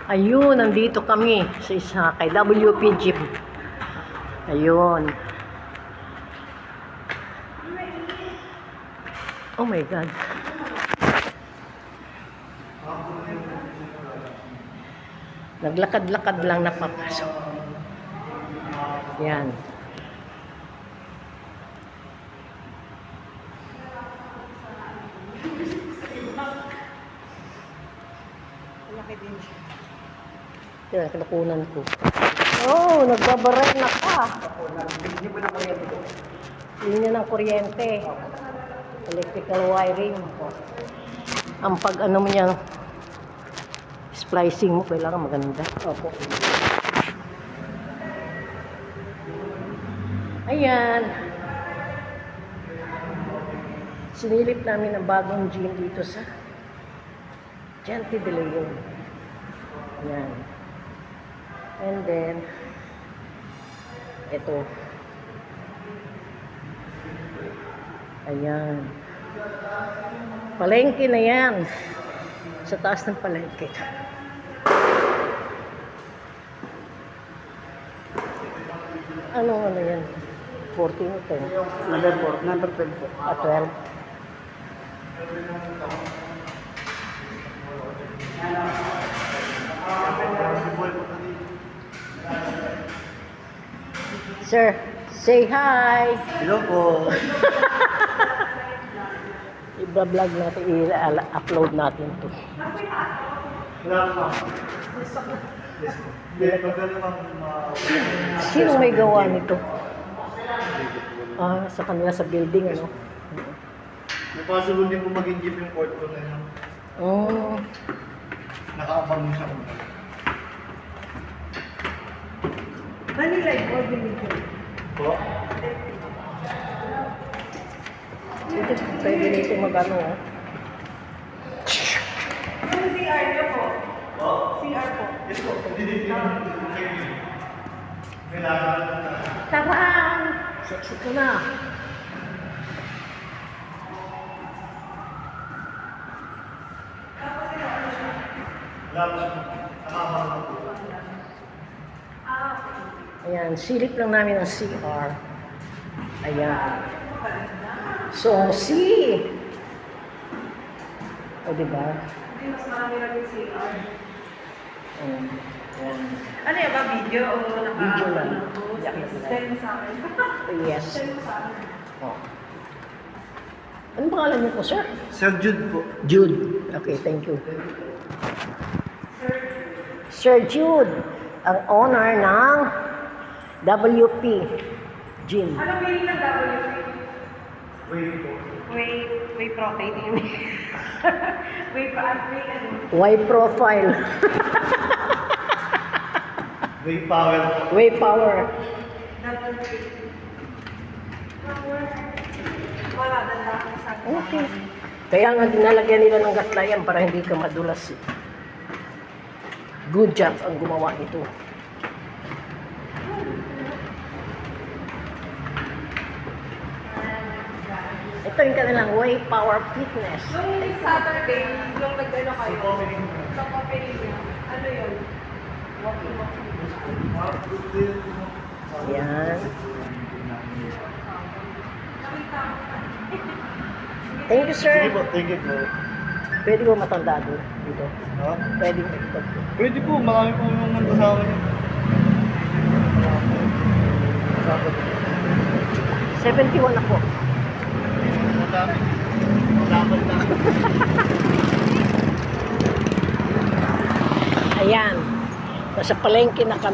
Ayun, nandito kami sa isa kay WP Gym. Ayun. Oh my God. Naglakad-lakad lang napapasok. Yan. Malaki din siya. Yan, kinukunan ko. Oh, nagbabaray na ka. Linya ng kuryente. Electrical wiring. Ang pag ano mo niya, splicing mo, kailangan maganda. Opo. Ayan. Sinilip namin ang bagong gym dito sa Gente de Leon. Ayan. And then, ito. Ayan. Palengke na yan. Sa taas ng palengke. Ano yan? 14 o 10? Number 12 po. 12. Sir, say hi! Hello po. I-vlog natin, i-upload natin to. Sino may gawa nito? Ah, sa kanila sa building, ano? May possible din po maging jeep yung port ko na yun. Oh, Nakaabang mo siya kung Manila, or binigyan. po. pwede dito mag-ano, oh. Ano CR niyo po? CR po. Yes po, hindi din yun. Kailangan. Tarang! Sexy ko na. Wala po siya. Nakaabang mo po. Ayan, silip lang namin ang CR. Ayan. So, C. O, diba? Hindi, mas marami lang yung CR. Ayan. Ano yan ba? Video o naka... Video lang. Send mo sa akin. Yes. Send mo sa akin. Oh. Ano pangalan niyo po, sir? Sir Jude po. Jude. Okay, thank you. Sir Jude, ang owner ng WP Gym. Anong meaning ng WP? Wait po. Whey protein. Whey ano? Y profile. Way power po. Way power. WP. Wala, danda ako sa akin. Okay. Kaya nga dinalagyan nila ng gatlayan para hindi ka madulas. Good job ang gumawa nito. Ito yung kanilang Way Power Fitness. Nung Saturday, nung nag-ano kayo, sa coffee niyo, ano yun? Walking. Yan. Thank you, Sige sir. po, thank you po. Pwede ko matanda doon dito. Ha? Pwede ko ito. Pwede po, marami po yung kasama niyo. 71 ako. Madami. Madami na. Ayan. Nasa palengke na kami.